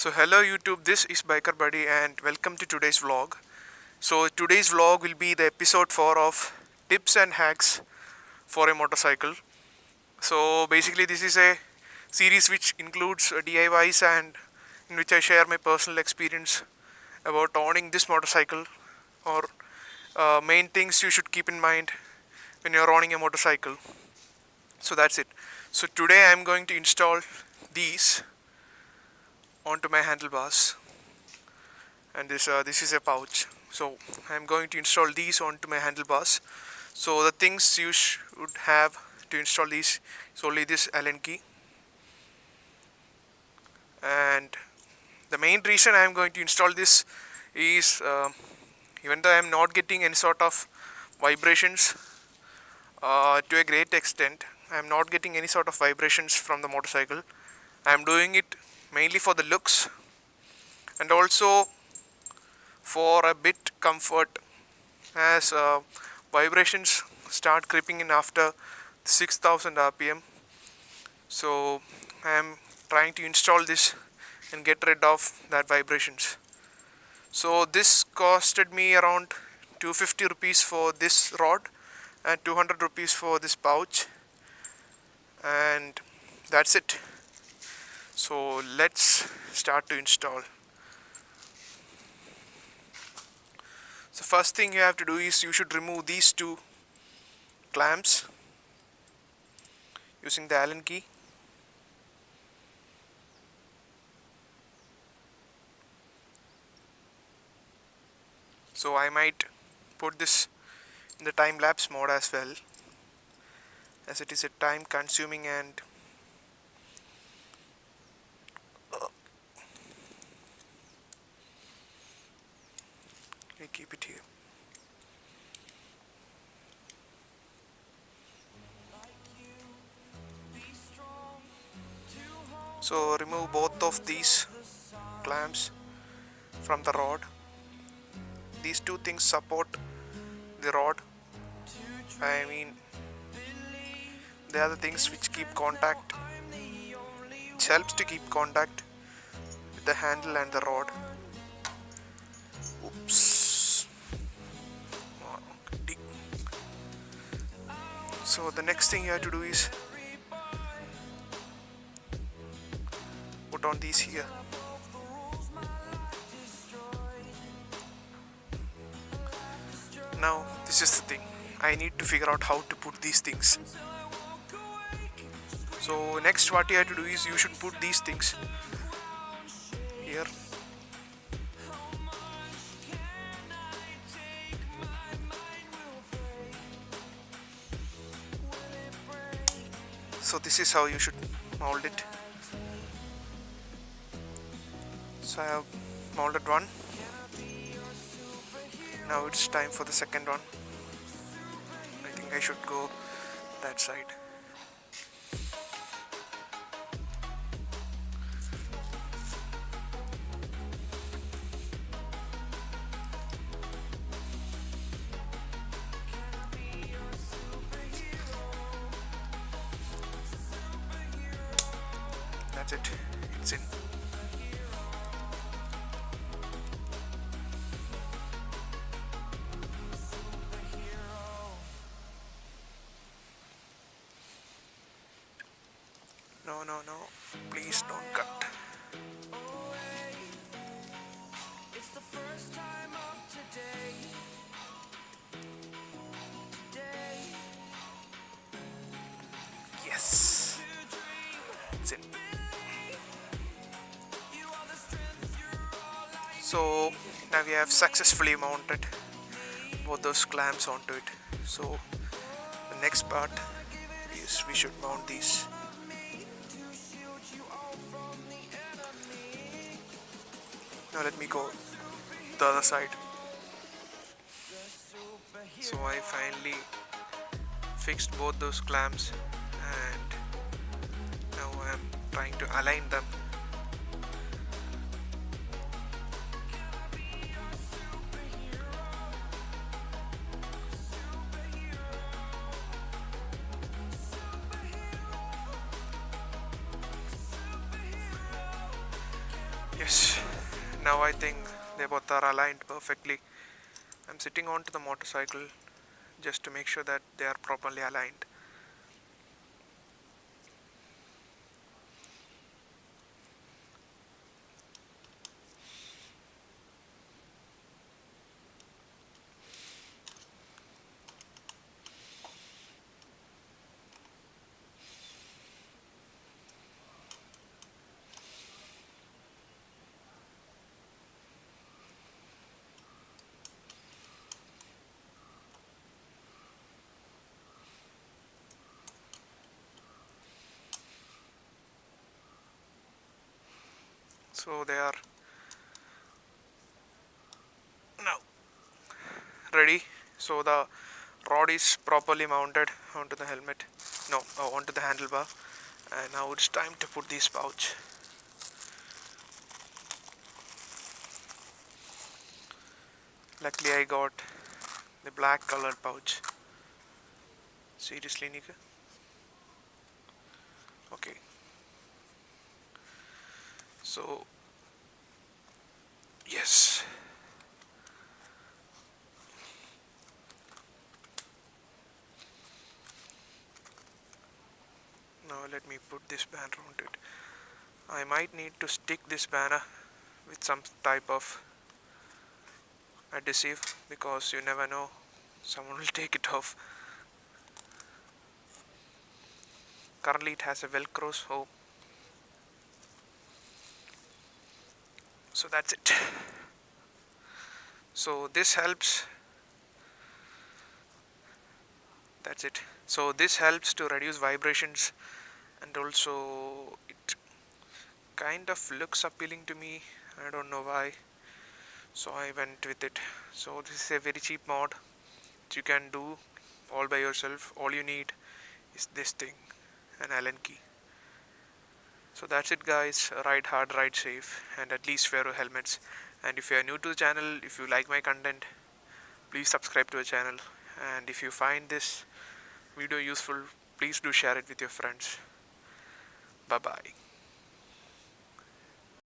So hello YouTube, this is Biker Buddy and welcome to today's vlog. So today's vlog will be the episode 4 of tips and hacks for a motorcycle. So basically this is a series which includes DIYs and in which I share my personal experience about owning this motorcycle or main things you should keep in mind when you're owning a motorcycle. So that's it. So today I'm going to install these onto my handlebars, and this is a pouch. So I'm going to install these onto my handlebars. So the things you should have to install these is only this Allen key, and the main reason I'm going to install this is even though I'm not getting any sort of vibrations to a great extent, I'm not getting any sort of vibrations from the motorcycle. I'm doing it mainly for the looks and also for a bit comfort, as vibrations start creeping in after 6000 rpm. So I am trying to install this and get rid of that vibrations. So this costed me around 250 rupees for this rod and 200 rupees for this pouch, and that's it. So let's start to install. So first thing you have to do is you should remove these two clamps using the Allen key. So I might put this in the time lapse mode as well, as it is a time consuming and I keep it here. So remove both of these clamps from the rod. These two things support the rod. I mean, they are the things which keep contact. It helps to keep contact with the handle and the rod. Oops. So the next thing you have to do is put on these here. Now this is the thing, I need to figure out how to put these things. So next what you have to do is you should put these things here. So this is how you should mold it. So I have molded one. Now it's time for the second one. I think I should go that side. That's it, it's in. No, please don't cut. Yes, it's in. So now we have successfully mounted both those clamps onto it. So the next part is we should mount these. Now let me go the other side. So I finally fixed both those clamps and now I am trying to align them. Yes, now I think they both are aligned perfectly. I'm sitting onto the motorcycle just to make sure that they are properly aligned. So they are now ready. So the rod is properly mounted onto the helmet, no, onto the handlebar, and now it's time to put this pouch. Luckily I got the black colored pouch. Seriously, Nika? Okay. So yes. Now let me put this band around it. I might need to stick this banner with some type of adhesive because you never know, someone will take it off. Currently it has a velcro, so that's it. So this helps, that's it. So this helps to reduce vibrations, and also it kind of looks appealing to me. I don't know why, so I went with it. So this is a very cheap mod that you can do all by yourself. All you need is this thing, an Allen key. So that's it guys, ride hard, ride safe, and at least wear your helmets. And if you are new to the channel, if you like my content, please subscribe to the channel. And if you find this video useful, please do share it with your friends. Bye bye.